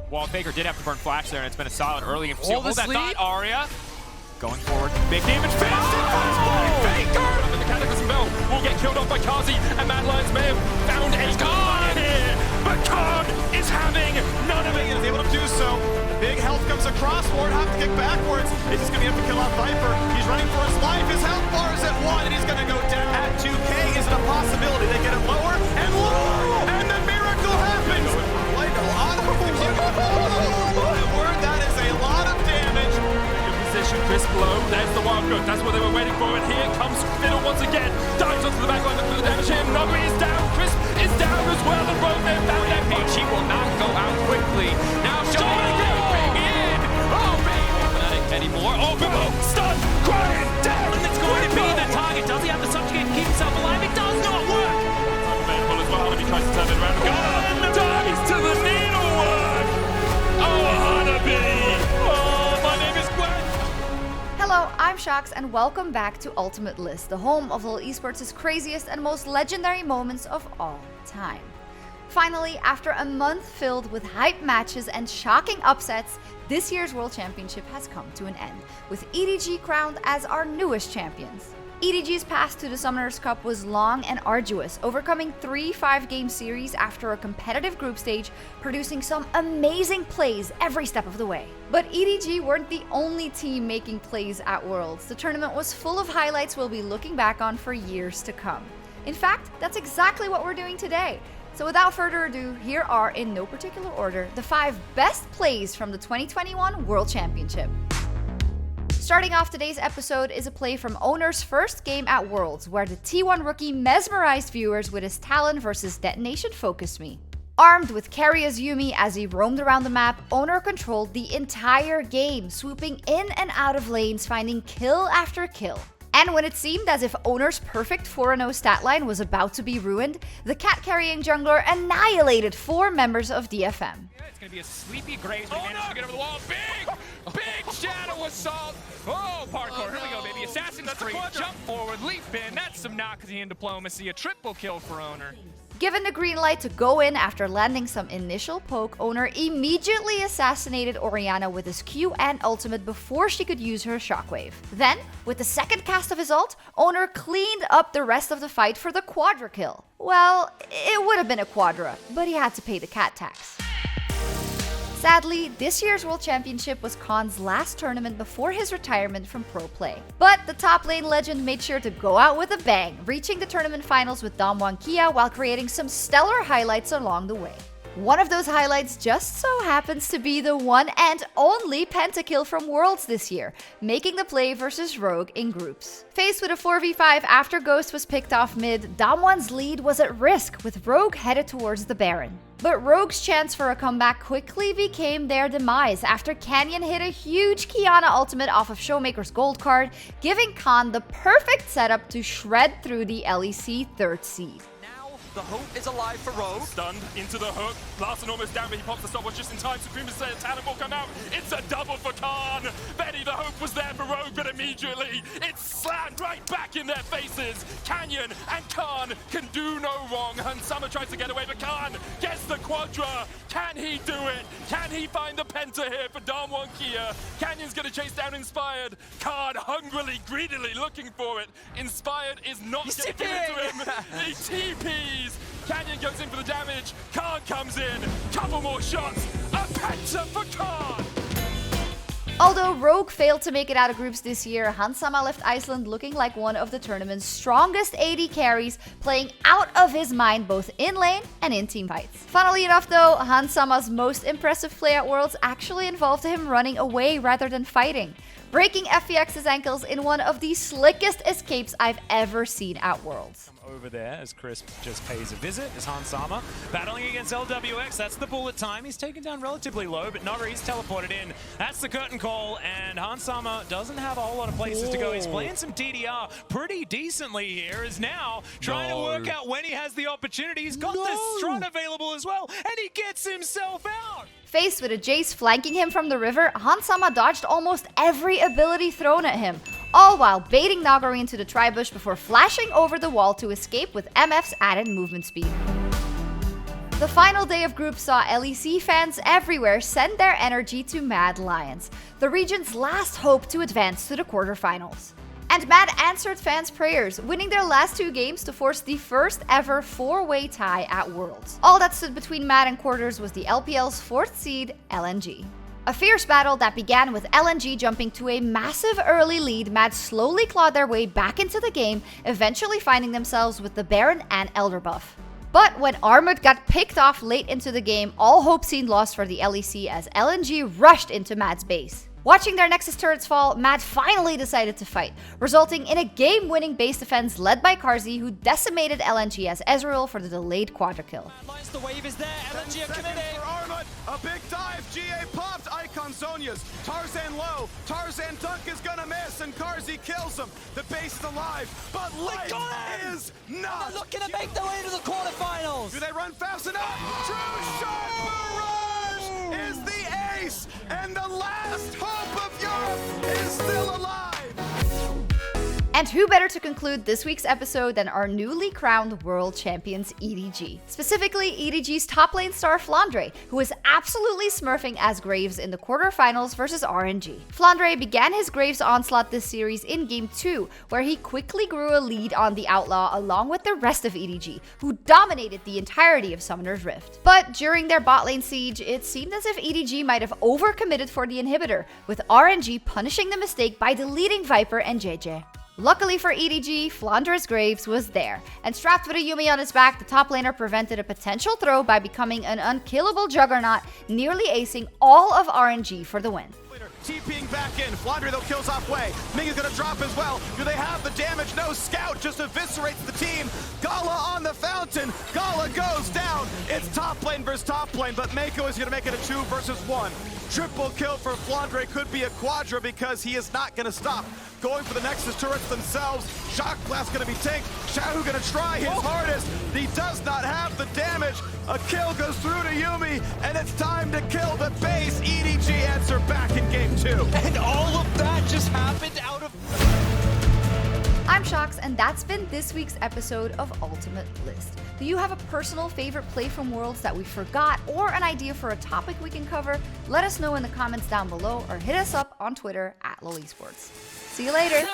While Faker did have to burn flash there, and it's been a solid early and hold that thought, Aria. Going forward, big damage, Faker! And the Cataclysm Bell will get killed off by Kazi, and Mad Lions may have found a Khan here, but Khan is having none of it. Is able to do so. Big health comes across, Ward have to kick backwards. He's just gonna have to kill out Viper. He's running for his life, his health bar is at 1, and he's gonna go down at 2k. Is it a possibility? They get it lower, and the miracle happens! Like a lot of word, that is a lot of damage. Position, Chris below, there's the wild gun, that's what they were waiting for, and here comes Fiddle once again, dives onto the back line for the damage here, Nuggery is down, Chris is down as well, and Rogue there found that pitch, he will not go out quickly, now showing in, oh man, anymore, oh below, stun, crying down, and it's going to be the target, does he have the subjugate to keep himself alive, it does not work, available as well, and he tries to turn it around, and dives to the needlework, oh Hanabi, oh my name is Gwen. Hello, I'm Sjokz and welcome back to Ultimate List, the home of LoL Esports' craziest and most legendary moments of all time. Finally, after a month filled with hype matches and shocking upsets, this year's World Championship has come to an end, with EDG crowned as our newest champions. EDG's path to the Summoners Cup was long and arduous, overcoming 3 5-game series after a competitive group stage, producing some amazing plays every step of the way. But EDG weren't the only team making plays at Worlds. The tournament was full of highlights we'll be looking back on for years to come. In fact, that's exactly what we're doing today. So without further ado, here are, in no particular order, the 5 best plays from the 2021 World Championship. Starting off today's episode is a play from Owner's first game at Worlds, where the T1 rookie mesmerized viewers with his Talon versus Detonation Focus Me. Armed with Carrier's Yuumi as he roamed around the map, Owner controlled the entire game, swooping in and out of lanes, finding kill after kill. And when it seemed as if Owner's perfect 4-0 stat line was about to be ruined, the cat-carrying jungler annihilated 4 members of DFM. It's going to be a sleepy Graves, but he managed to get over the wall. Big shadow assault. Oh, parkour. Here we go, baby. Assassin's free. Jump forward, leap in. That's some Noxian diplomacy. A triple kill for Owner. Given the green light to go in after landing some initial poke, Owner immediately assassinated Orianna with his Q and ultimate before she could use her shockwave. Then, with the second cast of his ult, Owner cleaned up the rest of the fight for the quadra kill. Well, it would have been a quadra, but he had to pay the cat tax. Sadly, this year's World Championship was Khan's last tournament before his retirement from pro play. But the top lane legend made sure to go out with a bang, reaching the tournament finals with Damwon Kia while creating some stellar highlights along the way. One of those highlights just so happens to be the one and only pentakill from Worlds this year, making the play versus Rogue in groups. Faced with a 4v5 after Ghost was picked off mid, Damwon's lead was at risk with Rogue headed towards the Baron. But Rogue's chance for a comeback quickly became their demise after Canyon hit a huge Qiyana ultimate off of Showmaker's gold card, giving Khan the perfect setup to shred through the LEC 3rd seed. The hope is alive for Rogue. Stunned into the hook. Larson almost down, but he pops the stopwatch just in time. Supreme said Talon will come out. It's a double for Khan. Benny, the hope was there for Rogue, but immediately it's slammed right back in their faces. Canyon and Khan can do no wrong. Hansama tries to get away, but Khan gets the quadra. Can he do it? Can he find the penta here for Damwon Kia? Canyon's gonna chase down Inspired. Khan hungrily, greedily looking for it. Inspired is not gonna give it to him. He TPs. Canyon goes in for the damage. Khan comes in. Couple more shots. A penta for Khan. Although Rogue failed to make it out of groups this year, Hansama left Iceland looking like one of the tournament's strongest AD carries, playing out of his mind both in lane and in team fights. Funnily enough though, Hansama's most impressive play at Worlds actually involved him running away rather than fighting, breaking FPX's ankles in one of the slickest escapes I've ever seen at Worlds. Over there as Chris just pays a visit is Hansama battling against LWX. That's the bullet time. He's taken down relatively low, but Noggery's teleported in. That's the curtain call, and Hansama doesn't have a whole lot of places to go. He's playing some DDR pretty decently here. Is now trying to work out when he has the opportunity. He's got the strut available as well, and he gets himself out. Faced with a Jace flanking him from the river, Hansama dodged almost every ability thrown at him, all while baiting Noggery into the tri-bush before flashing over the wall to escape with MF's added movement speed. The final day of groups saw LEC fans everywhere send their energy to Mad Lions, the region's last hope to advance to the quarterfinals. And Mad answered fans' prayers, winning their last 2 games to force the first ever 4-way tie at Worlds. All that stood between Mad and quarters was the LPL's 4th seed, LNG. A fierce battle that began with LNG jumping to a massive early lead. Mad slowly clawed their way back into the game, eventually finding themselves with the Baron and Elder buff. But when Armut got picked off late into the game, all hope seemed lost for the LEC as LNG rushed into Mad's base. Watching their Nexus turrets fall, Mad finally decided to fight, resulting in a game-winning base defense led by Carzzy, who decimated LNG as Ezreal for the delayed quadra kill. The wave is there, LNG are committed. For Armut, a big dive, GA popped, Icon Zonias, Tarzan low, Tarzan dunk is gonna miss, and Carzzy kills him. The base is alive, but life is not. They're looking to make their way to the quarterfinals. Do they run fast enough? True Shark Barrage is the ace, and the last hope of Europe is still alive. And who better to conclude this week's episode than our newly crowned world champions EDG. Specifically, EDG's top lane star Flandre, who is absolutely smurfing as Graves in the quarterfinals versus RNG. Flandre began his Graves onslaught this series in Game 2, where he quickly grew a lead on the Outlaw along with the rest of EDG, who dominated the entirety of Summoner's Rift. But during their bot lane siege, it seemed as if EDG might have overcommitted for the inhibitor, with RNG punishing the mistake by deleting Viper and JJ. Luckily for EDG, Flandre's Graves was there, and strapped with a Yuumi on his back, the top laner prevented a potential throw by becoming an unkillable juggernaut, nearly acing all of RNG for the win. TPing back in, Flandre though kills off Way. Ming is gonna drop as well. Do they have the damage? No, Scout just eviscerates the team. Gala on the fountain, Gala goes down. It's top lane versus top lane, but Mako is gonna make it a 2 versus 1. Triple kill for Flandre, could be a quadra because he is not gonna stop. Going for the Nexus turrets themselves. Shock Blast gonna be tanked. Shahu gonna try his hardest. He does not have the damage. A kill goes through to Yuumi, and it's time to kill the base. EDG answer back in Game 2. And all of that just happened out of... I'm Sjokz, and that's been this week's episode of Ultimate List. Do you have a personal favorite play from Worlds that we forgot, or an idea for a topic we can cover? Let us know in the comments down below, or hit us up on Twitter @LoL Esports. See you later!